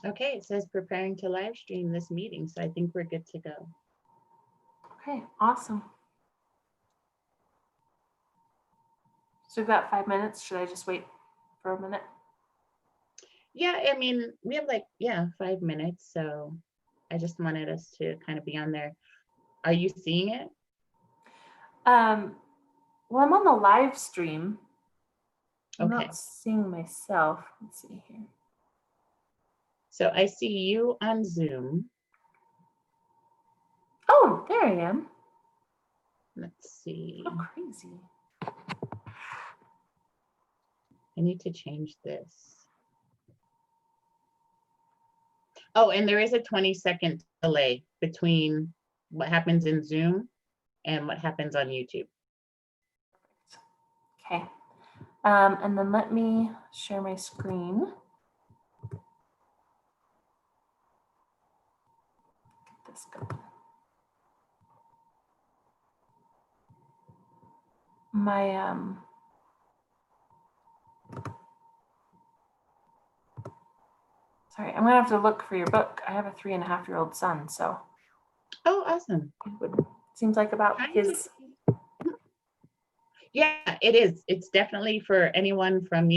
Okay, it says preparing to live stream this meeting, so I think we're good to go. Okay, awesome. So we've got 5 minutes. Should I just wait for a minute? Yeah, I mean, we have 5 minutes, so I just wanted us to kind of be on there. Are you seeing it? Well, I'm on the live stream. I'm Okay. not seeing myself. Let's see here. So I see you on Zoom. Oh, there I am. Let's see. Oh, crazy. I need to change this. Oh, and there is a 20-second delay between what happens in Zoom and what happens on YouTube. Okay. And then let me share my screen. Get this going. Sorry, I'm gonna have to look for your book. I have a 3.5-year-old son, so. Oh, awesome. Seems like about his. Yeah, it is. It's definitely for anyone from,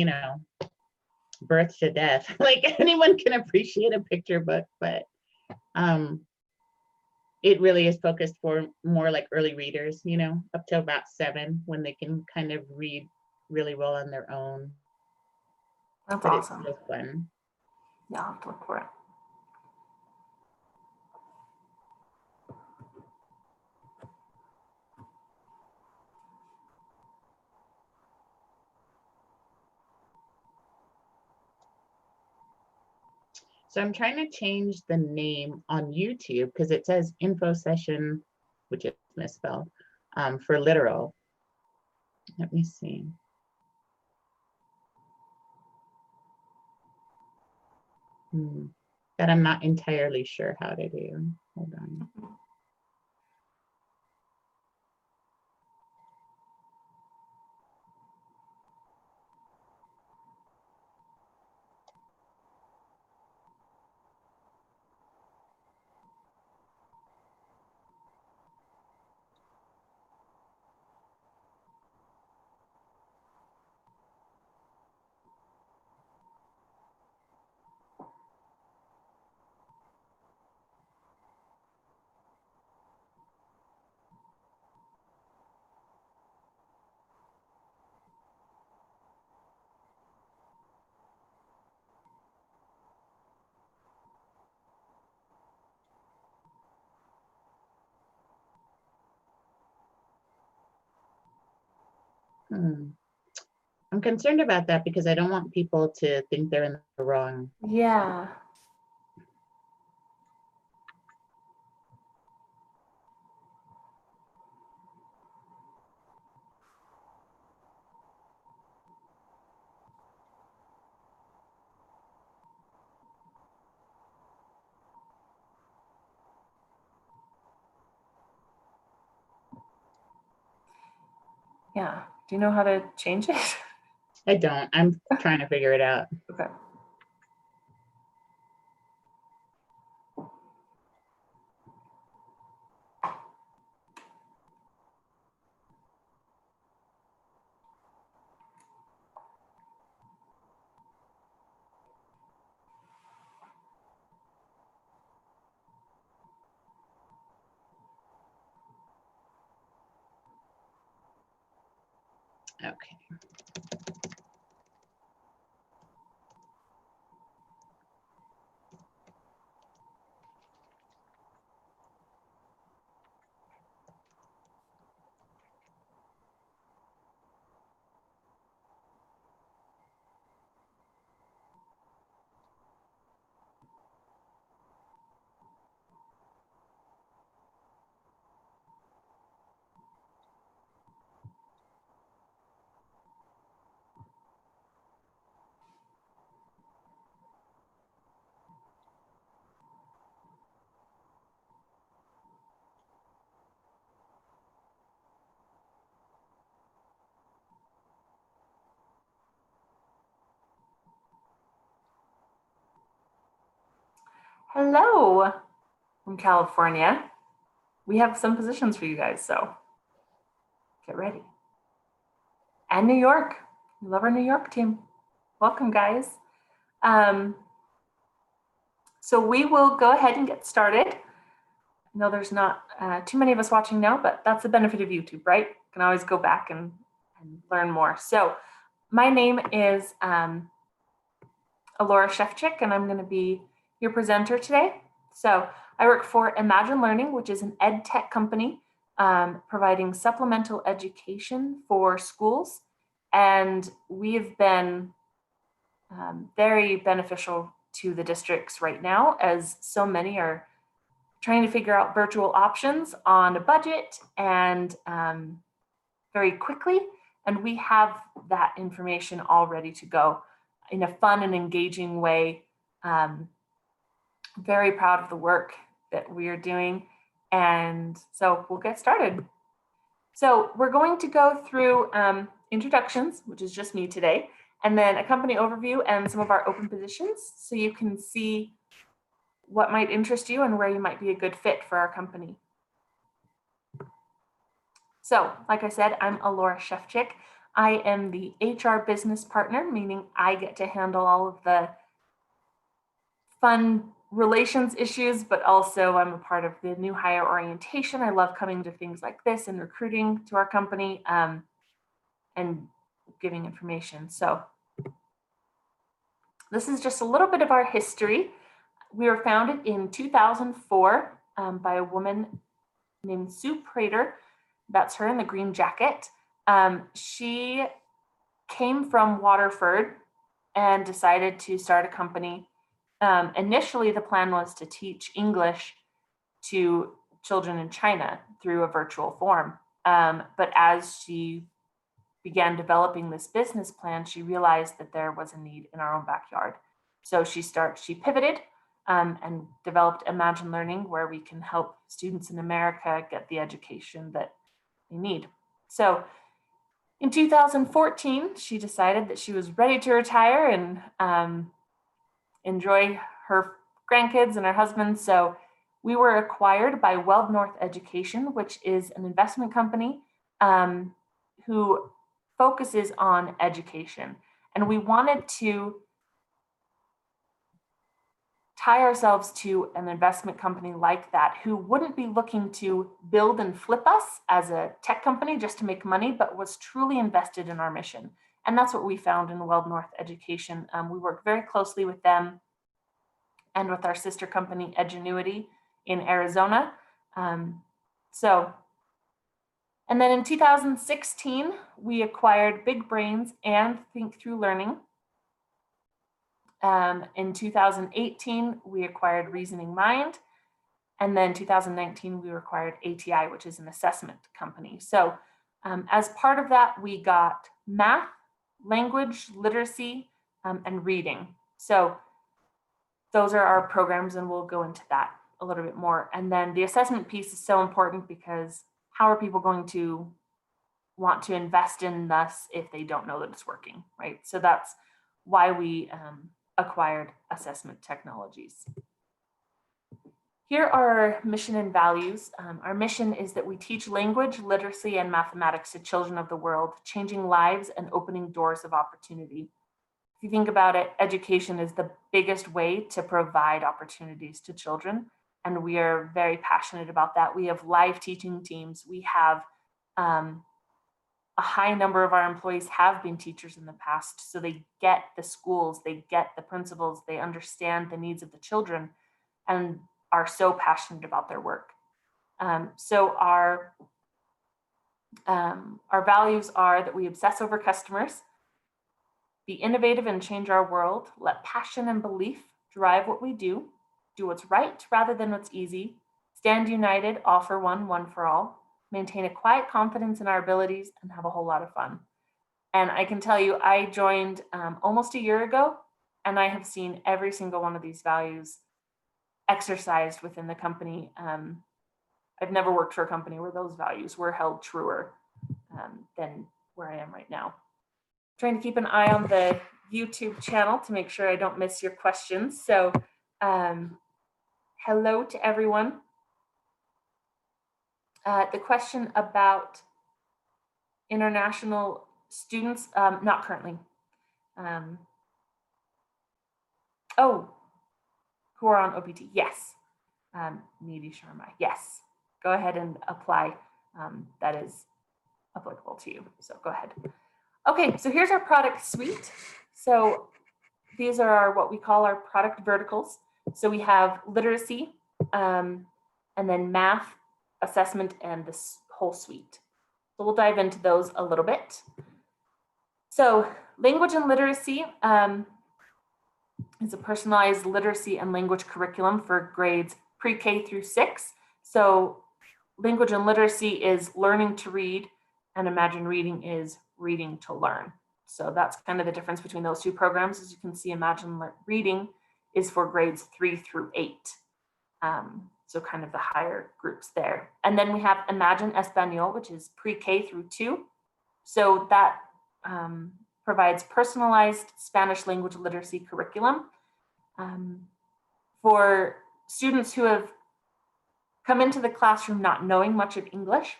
birth to death. Like anyone can appreciate a picture book, but it really is focused for more like early readers, up to about 7 when they can kind of read really well on their own. That's but awesome. It's so fun. Yeah, I'll have to look for it. So I'm trying to change the name on YouTube because it says info session, which is misspelled, for literal. Let me see. That I'm not entirely sure how to do. Hold on. I'm concerned about that because I don't want people to think they're in the wrong. Yeah. Yeah. Do you know how to change it? I don't. I'm trying to figure it out. Okay. Okay. Hello from California. We have some positions for you guys, so get ready. And New York. We love our New York team. Welcome, guys. So we will go ahead and get started. I know there's not too many of us watching now, but that's the benefit of YouTube, right? You can always go back and learn more. So my name is Alora Shefchik, and I'm going to be your presenter today. So I work for Imagine Learning, which is an ed tech company providing supplemental education for schools. And we've been very beneficial to the districts right now, as so many are trying to figure out virtual options on a budget and very quickly. And we have that information all ready to go in a fun and engaging way. Very proud of the work that we are doing. And so we'll get started. So we're going to go through introductions, which is just me today, and then a company overview and some of our open positions so you can see what might interest you and where you might be a good fit for our company. So, like I said, I'm Alora Shefchik. I am the HR business partner, meaning I get to handle all of the fun relations issues, but also I'm a part of the new hire orientation. I love coming to things like this and recruiting to our company and giving information. So this is just a little bit of our history. We were founded in 2004 by a woman named Sue Prater. That's her in the green jacket. She came from Waterford and decided to start a company. Initially, the plan was to teach English to children in China through a virtual form. But as she began developing this business plan, she realized that there was a need in our own backyard. So she pivoted and developed Imagine Learning, where we can help students in America get the education that they need. So in 2014, she decided that she was ready to retire and enjoy her grandkids and her husband. So we were acquired by Weld North Education, which is an investment company who focuses on education. And we wanted to tie ourselves to an investment company like that who wouldn't be looking to build and flip us as a tech company just to make money, but was truly invested in our mission. And that's what we found in Weld North Education. We work very closely with them and with our sister company, Edgenuity in Arizona. And then in 2016, we acquired Big Brains and Think Through Learning. In 2018, we acquired Reasoning Mind. And then 2019, we acquired ATI, which is an assessment company. So as part of that, we got math, language, literacy, and reading. So those are our programs, and we'll go into that a little bit more. And then the assessment piece is so important because how are people going to want to invest in us if they don't know that it's working, right? So that's why we acquired Assessment Technologies. Here are our mission and values. Our mission is that we teach language, literacy, and mathematics to children of the world, changing lives and opening doors of opportunity. If you think about it, education is the biggest way to provide opportunities to children. And we are very passionate about that. We have live teaching teams. We have a high number of our employees have been teachers in the past. So they get the schools, they get the principals, they understand the needs of the children and are so passionate about their work. So our values are that we obsess over customers, be innovative and change our world, let passion and belief drive what we do what's right rather than what's easy, stand united, all for one, one for all, maintain a quiet confidence in our abilities, and have a whole lot of fun. And I can tell you, I joined almost a year ago, and I have seen every single one of these values exercised within the company. I've never worked for a company where those values were held truer than where I am right now. I'm trying to keep an eye on the YouTube channel to make sure I don't miss your questions. So hello to everyone. The question about international students, not currently. Oh, who are on OPT? Yes. Needy Sharma, yes. Go ahead and apply. That is applicable to you, so go ahead. Okay, so here's our product suite. So these are what we call our product verticals. So we have literacy, and then math, assessment, and this whole suite. So we'll dive into those a little bit. So language and literacy is a personalized literacy and language curriculum for grades pre-K through 6. So language and literacy is learning to read, and Imagine Reading is reading to learn. So that's kind of the difference between those two programs. As you can see, Imagine Reading is for grades 3 through 8. So kind of the higher groups there. And then we have Imagine Espanol, which is pre-K through 2. So that provides personalized Spanish language literacy curriculum for students who have come into the classroom not knowing much of English.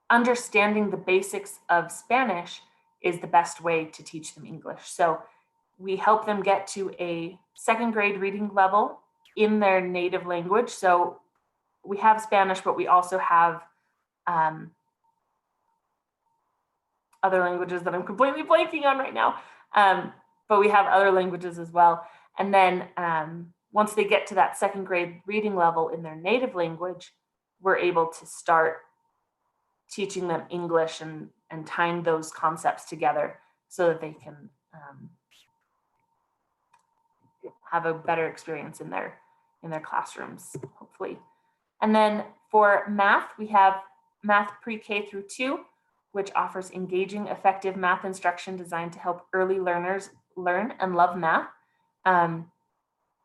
Understanding the basics of Spanish is the best way to teach them English. So we help them get to a 2nd grade reading level in their native language. So we have Spanish, but we also have other languages that I'm completely blanking on right now. But we have other languages as well. And then once they get to that 2nd grade reading level in their native language, we're able to start teaching them English and tying those concepts together so that they can have a better experience in their classrooms, hopefully. And then for math, we have math pre-K through 2, which offers engaging, effective math instruction designed to help early learners learn and love math.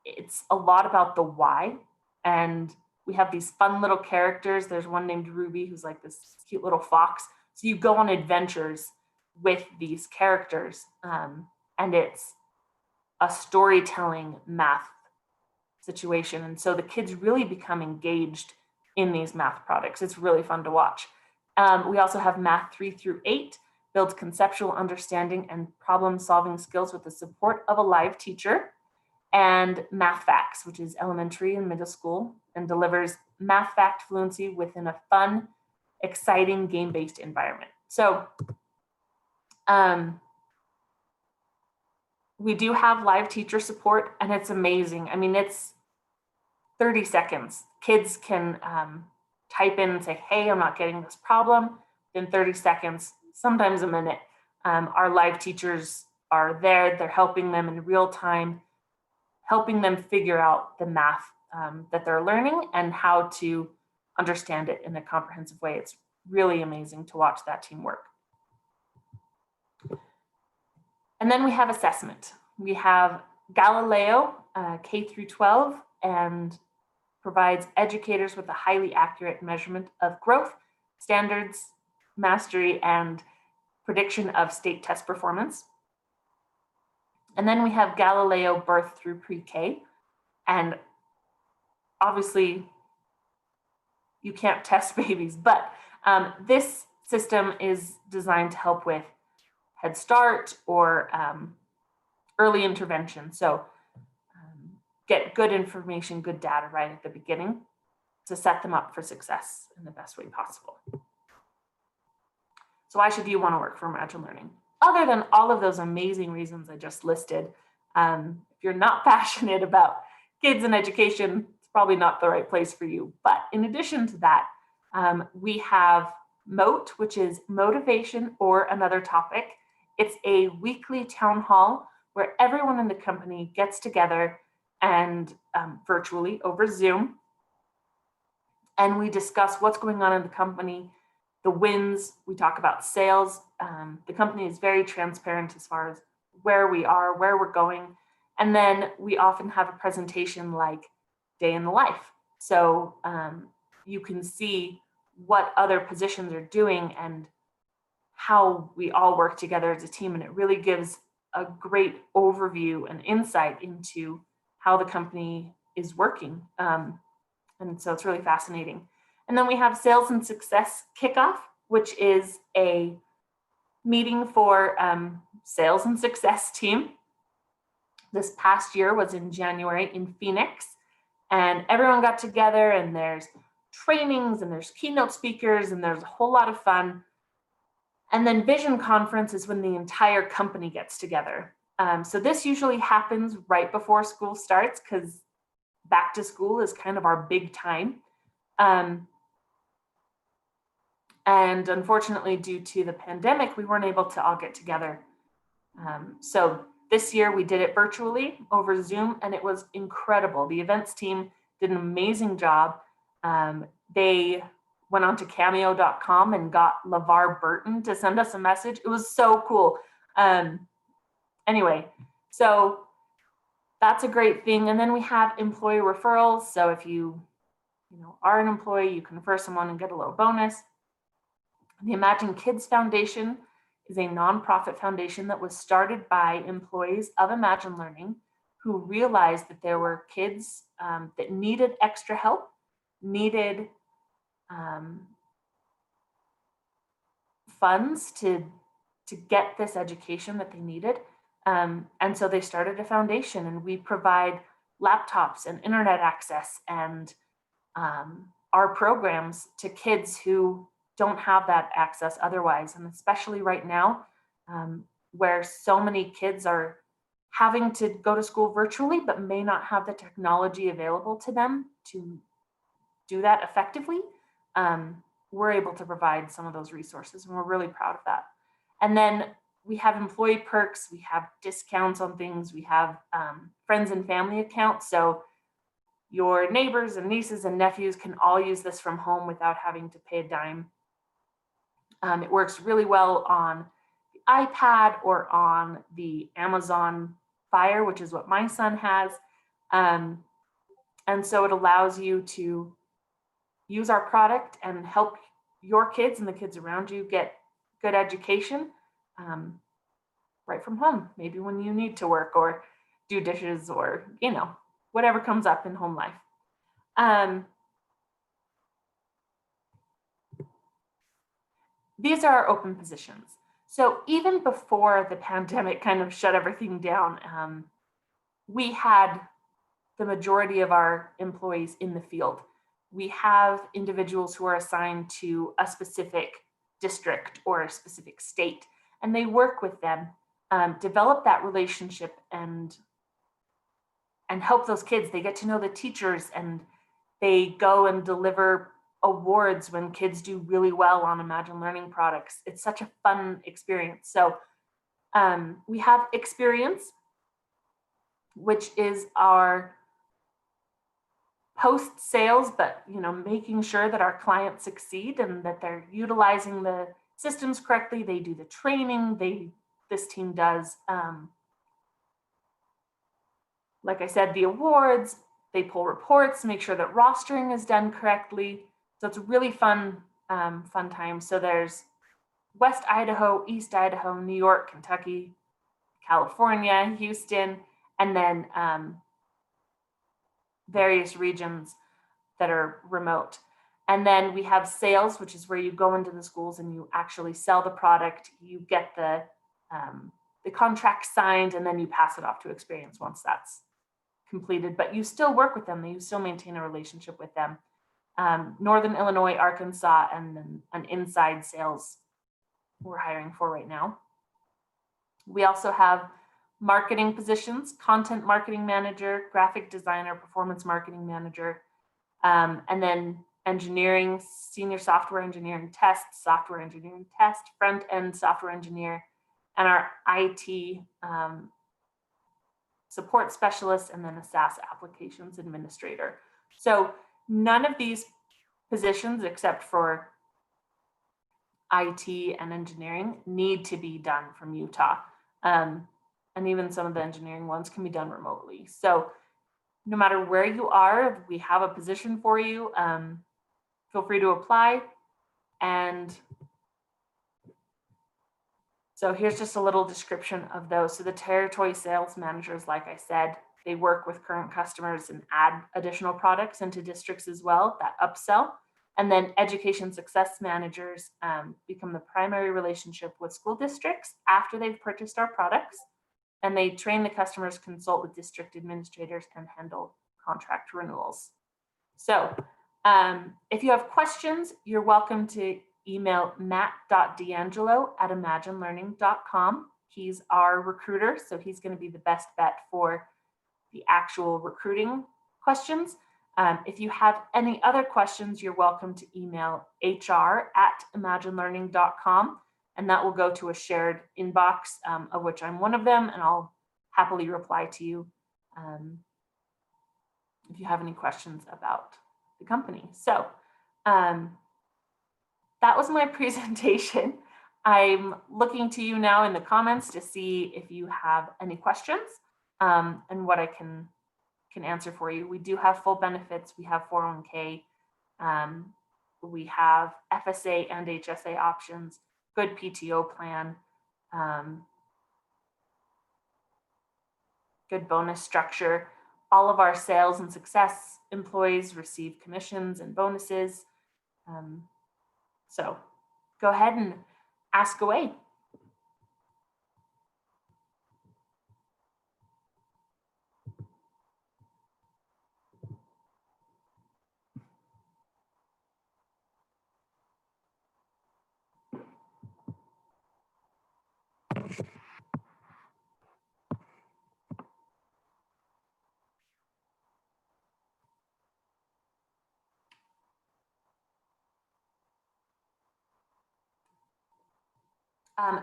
It's a lot about the why, and we have these fun little characters. There's one named Ruby who's like this cute little fox. So you go on adventures with these characters, and it's a storytelling math situation. And so the kids really become engaged in these math products. It's really fun to watch. We also have math 3 through 8, builds conceptual understanding and problem-solving skills with the support of a live teacher. And math facts, which is elementary and middle school, and delivers math fact fluency within a fun, exciting game-based environment. So we do have live teacher support, and it's amazing. I mean, it's 30 seconds. Kids can type in and say, hey, I'm not getting this problem. In 30 seconds, sometimes a minute, our live teachers are there. They're helping them in real time, helping them figure out the math that they're learning and how to understand it in a comprehensive way. It's really amazing to watch that team work. And then we have assessment. We have Galileo, K through 12, and provides educators with a highly accurate measurement of growth, standards, mastery, and prediction of state test performance. And then we have Galileo birth through pre-K. And obviously, you can't test babies, but this system is designed to help with Head Start or early intervention. So get good information, good data right at the beginning to set them up for success in the best way possible. So why should you want to work for Imagine Learning? Other than all of those amazing reasons I just listed, if you're not passionate about kids and education, it's probably not the right place for you. But in addition to that, we have MOTE, which is Motivation or Another Topic. It's a weekly town hall where everyone in the company gets together and virtually over Zoom. And we discuss what's going on in the company, the wins, we talk about sales. The company is very transparent as far as where we are, where we're going. And then we often have a presentation like Day in the Life. So you can see what other positions are doing and how we all work together as a team. And it really gives a great overview and insight into how the company is working. And so it's really fascinating. And then we have Sales and Success Kickoff, which is a meeting for sales and success team. This past year was in January in Phoenix, and everyone got together, and there's trainings and there's keynote speakers and there's a whole lot of fun. And then Vision Conference is when the entire company gets together. So this usually happens right before school starts, because back to school is kind of our big time. And unfortunately, due to the pandemic, we weren't able to all get together. So this year we did it virtually over Zoom, and it was incredible. The events team did an amazing job. They went on to cameo.com and got LeVar Burton to send us a message. It was so cool. Anyway, so that's a great thing. And then we have employee referrals. So if you are an employee, you can refer someone and get a little bonus. The Imagine Kids Foundation is a nonprofit foundation that was started by employees of Imagine Learning who realized that there were kids that needed extra help, needed funds to get this education that they needed. And so they started a foundation, and we provide laptops and internet access and our programs to kids who don't have that access otherwise. And especially right now, where so many kids are having to go to school virtually, but may not have the technology available to them to do that effectively, we're able to provide some of those resources, and we're really proud of that. And then we have employee perks, we have discounts on things, we have friends and family accounts. So your neighbors and nieces and nephews can all use this from home without having to pay a dime. It works really well on the iPad or on the Amazon Fire, which is what my son has. And so it allows you to use our product and help your kids and the kids around you get good education right from home, maybe when you need to work or do dishes or, whatever comes up in home life. These are our open positions. So even before the pandemic kind of shut everything down, we had the majority of our employees in the field. We have individuals who are assigned to a specific district or a specific state, and they work with them, develop that relationship and help those kids. They get to know the teachers, and they go and deliver awards when kids do really well on Imagine Learning products. It's such a fun experience. So we have Experience, which is our post-sales, but making sure that our clients succeed and that they're utilizing the systems correctly. They do the training. This team does, like I said, the awards. They pull reports, make sure that rostering is done correctly. So it's a really fun time. So there's West Idaho, East Idaho, New York, Kentucky, California, Houston, and then various regions that are remote. And then we have sales, which is where you go into the schools and you actually sell the product. You get the contract signed, and then you pass it off to Experience once that's completed. But you still work with them. You still maintain a relationship with them. Northern Illinois, Arkansas, and then an inside sales we're hiring for right now. We also have marketing positions: content marketing manager, graphic designer, performance marketing manager, and then engineering, senior software engineering test, front-end software engineer, and our IT support specialist, and then a SaaS applications administrator. So none of these positions, except for IT and engineering, need to be done from Utah. And even some of the engineering ones can be done remotely. So no matter where you are, we have a position for you. Feel free to apply. And so here's just a little description of those. So the territory sales managers, like I said, they work with current customers and add additional products into districts as well, that upsell. And then education success managers become the primary relationship with school districts after they've purchased our products. And they train the customers, consult with district administrators, and handle contract renewals. So if you have questions, you're welcome to email matt.d'angelo@imaginelearning.com. He's our recruiter, so he's going to be the best bet for the actual recruiting questions. If you have any other questions, you're welcome to email hr@imaginelearning.com, and that will go to a shared inbox, of which I'm one of them, and I'll happily reply to you if you have any questions about the company. So that was my presentation. I'm looking to you now in the comments to see if you have any questions and what I can answer for you. We do have full benefits. We have 401k. We have FSA and HSA options, good PTO plan, good bonus structure. All of our sales and success employees receive commissions and bonuses. So go ahead and ask away.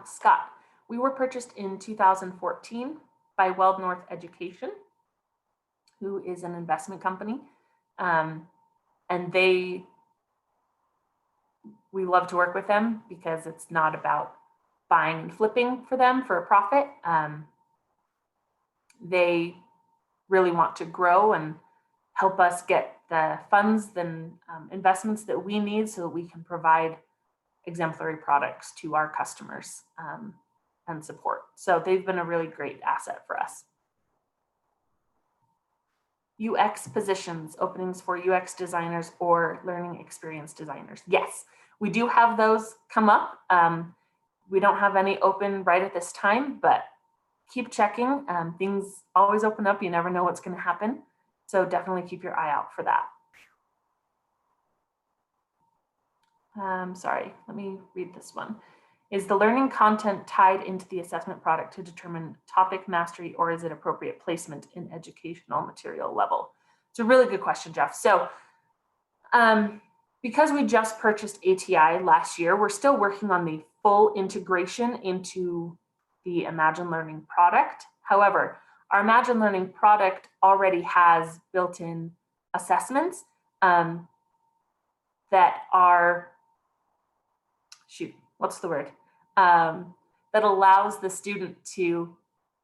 Scott, we were purchased in 2014 by Weld North Education, who is an investment company. And we love to work with them because it's not about buying and flipping for them for a profit. They really want to grow and help us get the funds and investments that we need so that we can provide exemplary products to our customers and support. So they've been a really great asset for us. UX positions, openings for UX designers or learning experience designers. Yes, we do have those come up. We don't have any open right at this time, but keep checking. Things always open up. You never know what's going to happen. So definitely keep your eye out for that. Sorry, let me read this one. Is the learning content tied into the assessment product to determine topic mastery, or is it appropriate placement in educational material level? It's a really good question, Jeff. So because we just purchased ATI last year, we're still working on the full integration into the Imagine Learning product. However, our Imagine Learning product already has built-in assessments that are, that allows the student to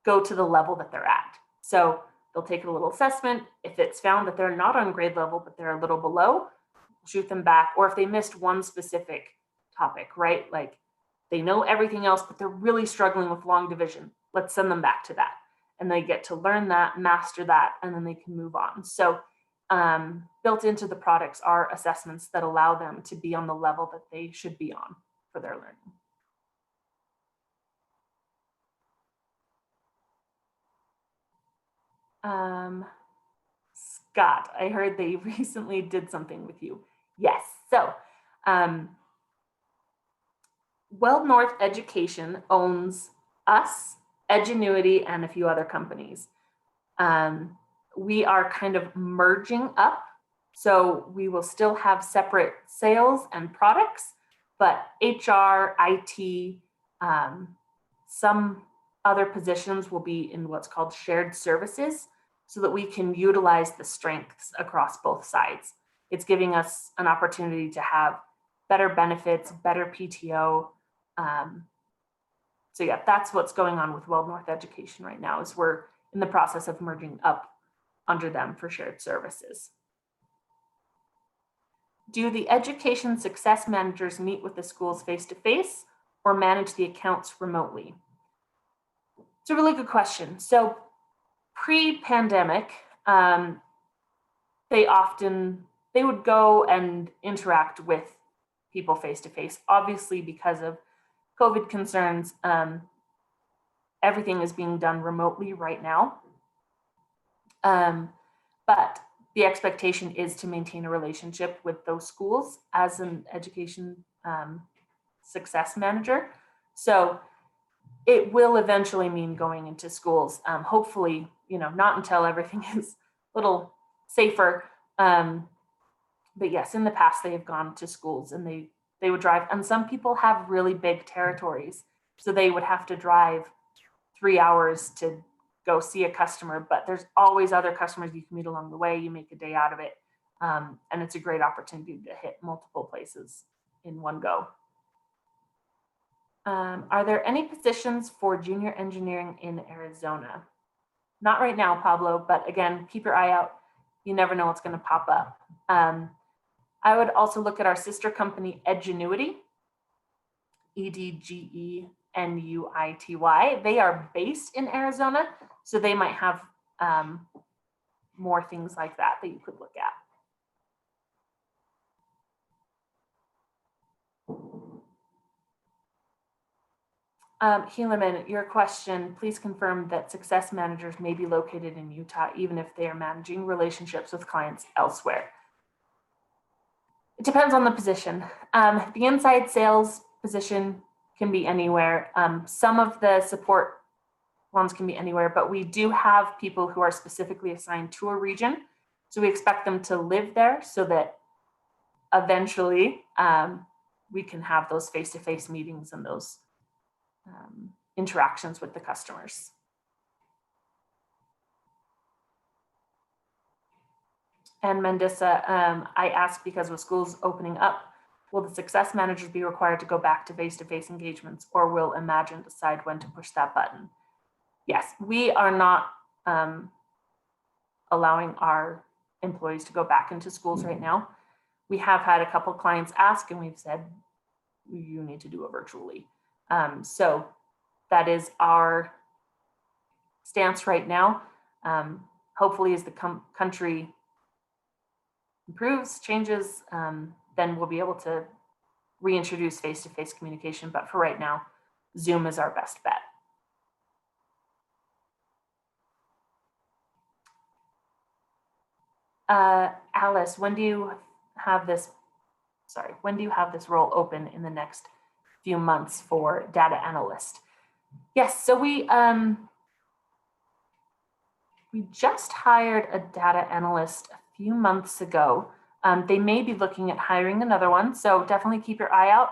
go to the level that they're at. So they'll take a little assessment. If it's found that they're not on grade level, but they're a little below, shoot them back. Or if they missed one specific topic, right? Like they know everything else, but they're really struggling with long division. Let's send them back to that. And they get to learn that, master that, and then they can move on. So built into the products are assessments that allow them to be on the level that they should be on for their learning. Scott, I heard they recently did something with you. Yes, so Weld North Education owns us, Edgenuity, and a few other companies. We are kind of merging up, so we will still have separate sales and products, but HR, IT, some other positions will be in what's called shared services so that we can utilize the strengths across both sides. It's giving us an opportunity to have better benefits, better PTO. So yeah, that's what's going on with Weld North Education right now, is we're in the process of merging up under them for shared services. Do the education success managers meet with the schools face-to-face or manage the accounts remotely? It's a really good question. So Pre-pandemic, they would go and interact with people face to face. Obviously, because of COVID concerns, everything is being done remotely right now. But the expectation is to maintain a relationship with those schools as an education success manager. So it will eventually mean going into schools. Hopefully, not until everything is a little safer. But yes, in the past they have gone to schools and they would drive, and some people have really big territories. So they would have to drive 3 hours to go see a customer, but there's always other customers you can meet along the way. You make a day out of it. And it's a great opportunity to hit multiple places in one go. Are there any positions for junior engineering in Arizona? Not right now, Pablo, but again, keep your eye out. You never know what's going to pop up. I would also look at our sister company, Edgenuity, EDGENUITY. They are based in Arizona, so they might have more things like that you could look at. Helaman, your question, please confirm that success managers may be located in Utah, even if they are managing relationships with clients elsewhere. It depends on the position. The inside sales position can be anywhere. Some of the support ones can be anywhere, but we do have people who are specifically assigned to a region. So we expect them to live there so that eventually we can have those face-to-face meetings and those interactions with the customers. And Mendissa, I asked because with schools opening up, will the success managers be required to go back to face-to-face engagements, or will Imagine decide when to push that button? Yes, we are not allowing our employees to go back into schools right now. We have had a couple clients ask, and we've said, you need to do it virtually. So that is our stance right now. Hopefully as the country improves, changes, then we'll be able to reintroduce face-to-face communication. But for right now, Zoom is our best bet. Alice, when do you have this role open in the next few months for data analyst? Yes, so we just hired a data analyst a few months ago. They may be looking at hiring another one, so definitely keep your eye out.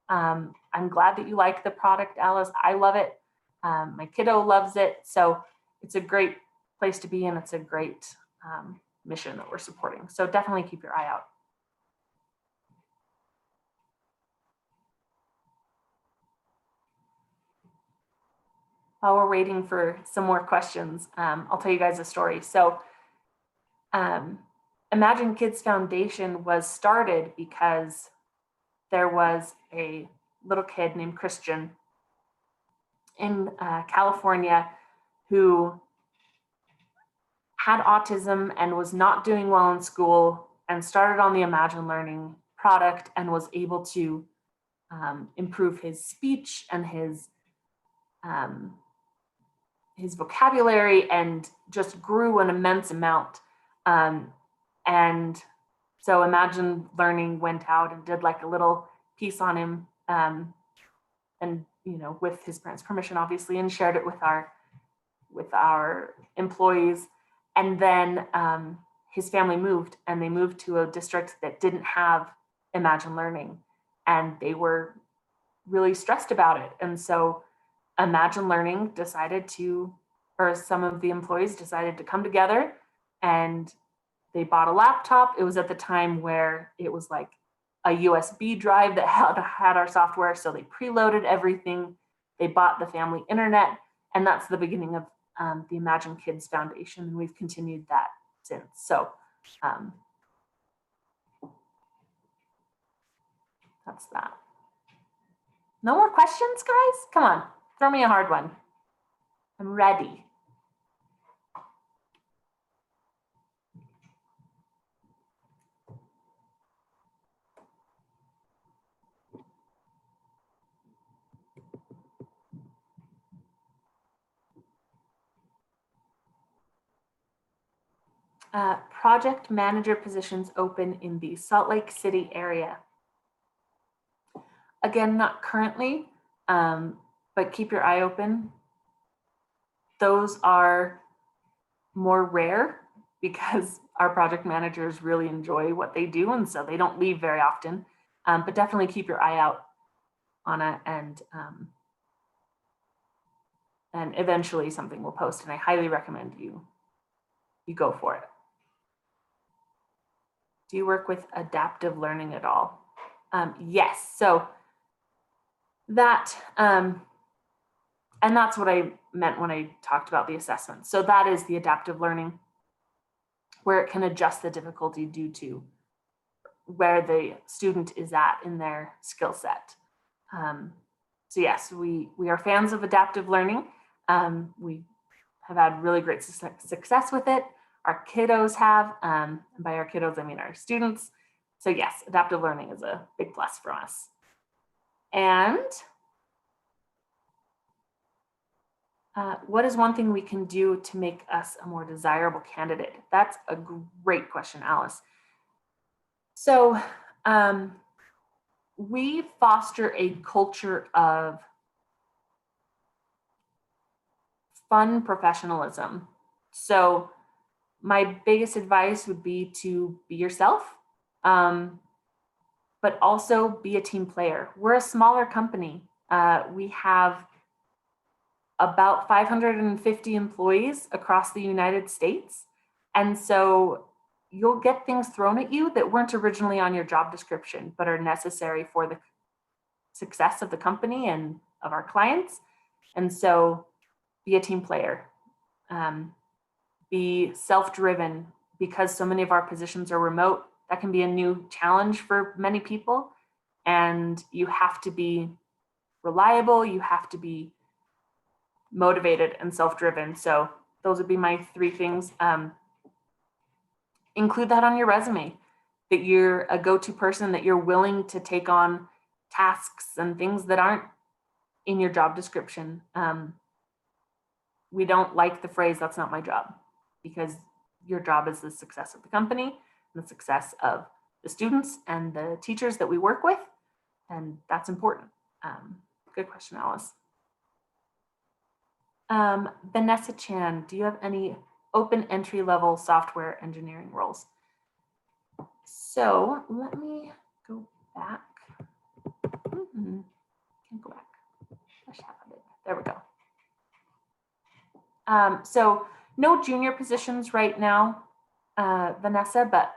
I'm glad that you like the product, Alice. I love it. My kiddo loves it. So it's a great place to be, and it's a great mission that we're supporting. So definitely keep your eye out. While we're waiting for some more questions, I'll tell you guys a story. So Imagine Kids Foundation was started because there was a little kid named Christian in California who had autism and was not doing well in school, and started on the Imagine Learning product and was able to improve his speech and his vocabulary, and just grew an immense amount. And so Imagine Learning went out and did like a little piece on him, and with his parents' permission, obviously, and shared it with our employees. And then his family moved, and they moved to a district that didn't have Imagine Learning, and they were really stressed about it. And so Imagine Learning some of the employees decided to come together, and they bought a laptop. It was at the time where it was like a USB drive that had our software. So they preloaded everything. They bought the family internet, and that's the beginning of the Imagine Kids Foundation. And we've continued that since. So that's that. No more questions, guys? Come on, throw me a hard one. I'm ready. Project manager positions open in the Salt Lake City area. Again, not currently, but keep your eye open. Those are more rare because our project managers really enjoy what they do, and so they don't leave very often. But definitely keep your eye out on it, and eventually something will post, and I highly recommend you go for it. Do you work with adaptive learning at all? Yes, so that, and that's what I meant when I talked about the assessment. So that is the adaptive learning, where it can adjust the difficulty due to where the student is at in their skill set. So yes, we are fans of adaptive learning. We have had really great success with it. Our kiddos have, and by our kiddos, I mean our students. So yes, adaptive learning is a big plus for us. And what is one thing we can do to make us a more desirable candidate? That's a great question, Alice. So we foster a culture of fun professionalism. So my biggest advice would be to be yourself, but also be a team player. We're a smaller company. We have about 550 employees across the United States. And so you'll get things thrown at you that weren't originally on your job description, but are necessary for the success of the company and of our clients. And so be a team player. Be self-driven, because so many of our positions are remote. That can be a new challenge for many people. And you have to be reliable. You have to be motivated and self-driven. So those would be my 3 things. Include that on your resume, that you're a go-to person, that you're willing to take on tasks and things that aren't in your job description. We don't like the phrase, "that's not my job," because your job is the success of the company and the success of the students and the teachers that we work with. And that's important. Good question, Alice. Vanessa Chan, do you have any open entry-level software engineering roles? So let me go back. Can't go back. There we go. So no junior positions right now, Vanessa, but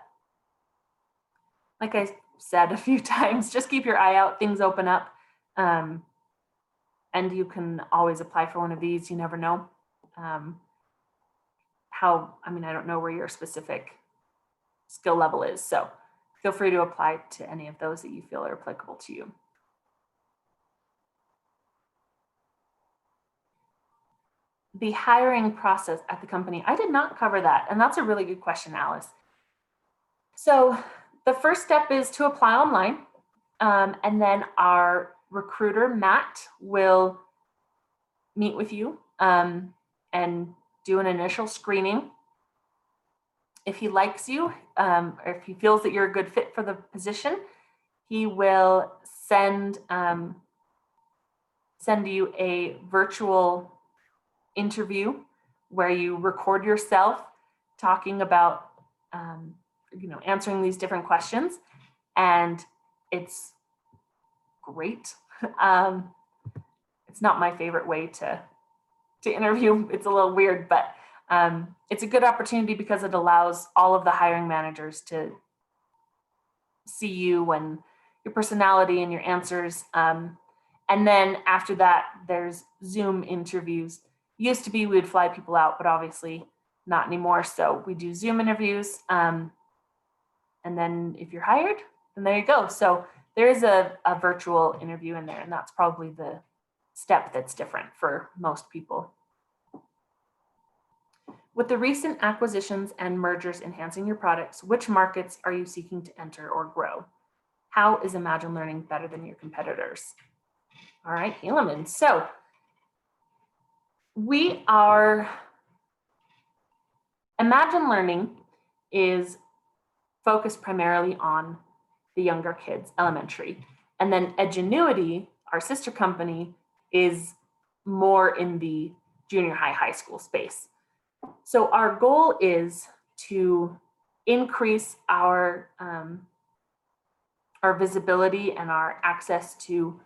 like I said a few times, just keep your eye out, things open up. And you can always apply for one of these, you never know. I don't know where your specific skill level is, so feel free to apply to any of those that you feel are applicable to you. The hiring process at the company, I did not cover that, and that's a really good question, Alice. So the first step is to apply online, and then our recruiter, Matt, will meet with you and do an initial screening. If he likes you, or if he feels that you're a good fit for the position, he will send you a virtual interview where you record yourself talking about, answering these different questions. And it's great. It's not my favorite way to interview. It's a little weird, but it's a good opportunity because it allows all of the hiring managers to see you and your personality and your answers. And then after that, there's Zoom interviews. Used to be we would fly people out, but obviously not anymore. So we do Zoom interviews. And then if you're hired, then there you go. So there is a virtual interview in there, and that's probably the step that's different for most people. With the recent acquisitions and mergers enhancing your products, which markets are you seeking to enter or grow? How is Imagine Learning better than your competitors? All right, Helaman. So Imagine Learning is focused primarily on the younger kids, elementary. And then Edgenuity, our sister company, is more in the junior high school space. So our goal is to increase our visibility and our access to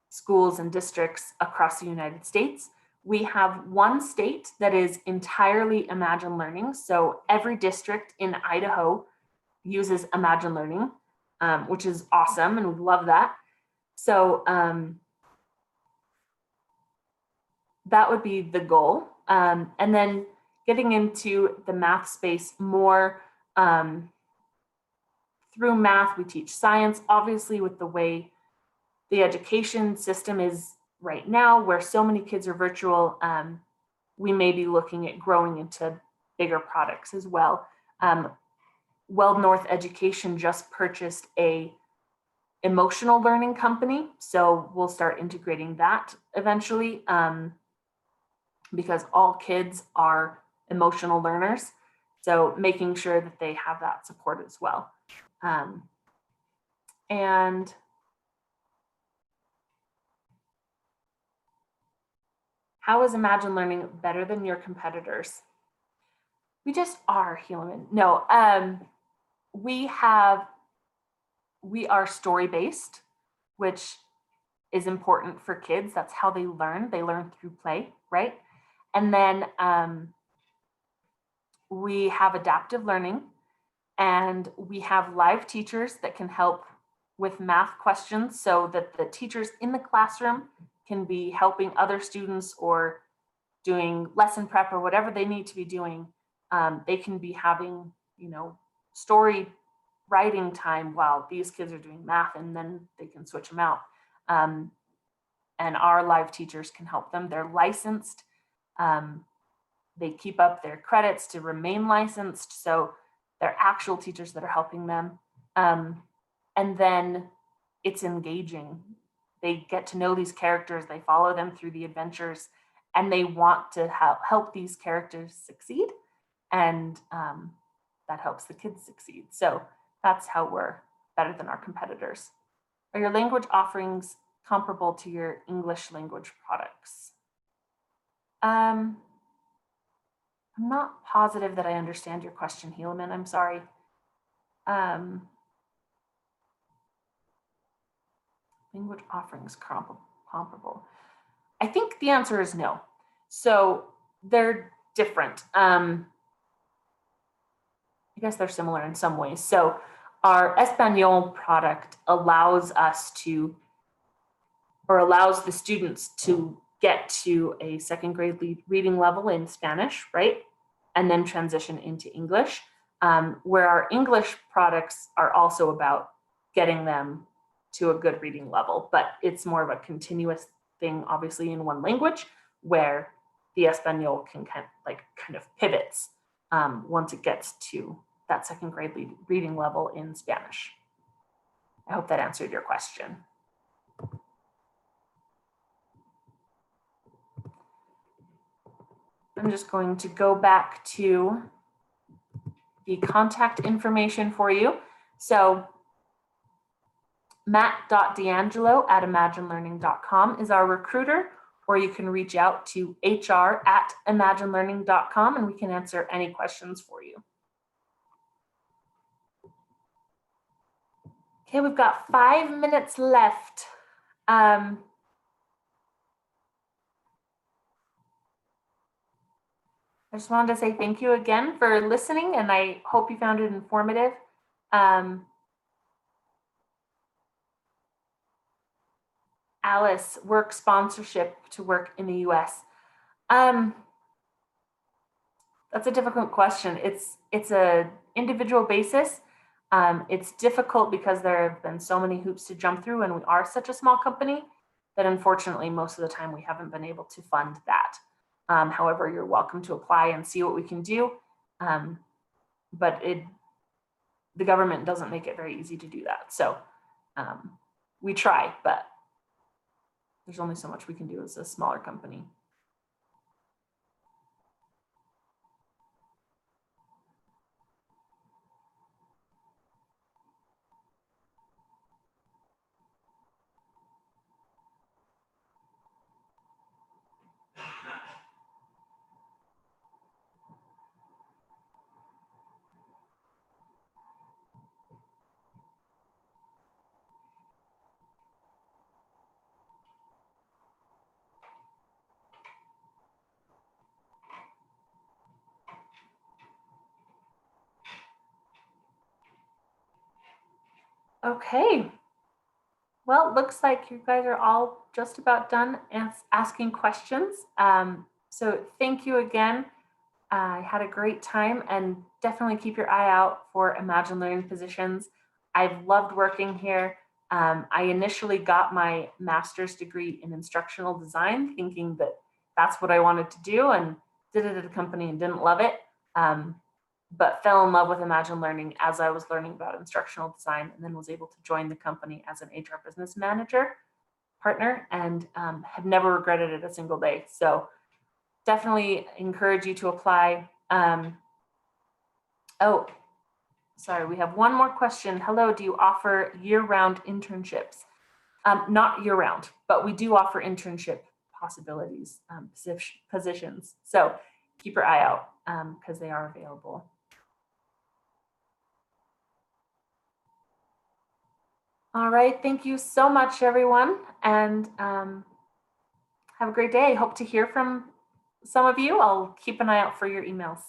schools and districts across the United States. We have one state that is entirely Imagine Learning. So every district in Idaho uses Imagine Learning, which is awesome, and we love that. So that would be the goal. And then getting into the math space more. Through math, we teach science, obviously, with the way the education system is right now, where so many kids are virtual. We may be looking at growing into bigger products as well. Well North Education just purchased a emotional learning company, so we'll start integrating that eventually, because all kids are emotional learners. So making sure that they have that support as well. And how is Imagine Learning better than your competitors? We just are, Helaman. No, we are story-based, which is important for kids. That's how they learn. They learn through play, right? And then we have adaptive learning, and we have live teachers that can help with math questions so that the teachers in the classroom can be helping other students or doing lesson prep or whatever they need to be doing. They can be having, story writing time while these kids are doing math, and then they can switch them out. And our live teachers can help them. They're licensed. They keep up their credits to remain licensed. So they're actual teachers that are helping them. And then it's engaging. They get to know these characters, they follow them through the adventures, and they want to help these characters succeed. And that helps the kids succeed. So that's how we're better than our competitors. Are your language offerings comparable to your English language products? I'm not positive that I understand your question, Helaman. I'm sorry. Language offerings comparable. I think the answer is no. So they're different. I guess they're similar in some ways. So our Espanol product allows the students to get to a second grade reading level in Spanish, right? And then transition into English, where our English products are also about getting them to a good reading level, but it's more of a continuous thing, obviously, in one language, where the Espanol can kind of pivots once it gets to that second grade reading level in Spanish. I hope that answered your question. I'm just going to go back to the contact information for you. So matt.d'angelo@imaginelearning.com is our recruiter, or you can reach out to hr@imaginelearning.com and we can answer any questions for you. Okay, we've got 5 minutes left. I just wanted to say thank you again for listening, and I hope you found it informative. Alice, work sponsorship to work in the US. That's a difficult question. It's a individual basis. It's difficult because there have been so many hoops to jump through, and we are such a small company that unfortunately most of the time we haven't been able to fund that. However, you're welcome to apply and see what we can do. But the government doesn't make it very easy to do that. So we try, but there's only so much we can do as a smaller company. Okay. Well, it looks like you guys are all just about done asking questions. So thank you again. I had a great time, and definitely keep your eye out for Imagine Learning positions. I've loved working here. I initially got my master's degree in instructional design, thinking that that's what I wanted to do, and did it at a company and didn't love it. But fell in love with Imagine Learning as I was learning about instructional design, and then was able to join the company as an HR business manager partner, and have never regretted it a single day. So definitely encourage you to apply. Oh, sorry, we have one more question. Hello, do you offer year-round internships? Not year-round, but we do offer internship possibilities, positions. So keep your eye out because they are available. All right, thank you so much, everyone, and have a great day. Hope to hear from some of you. I'll keep an eye out for your emails.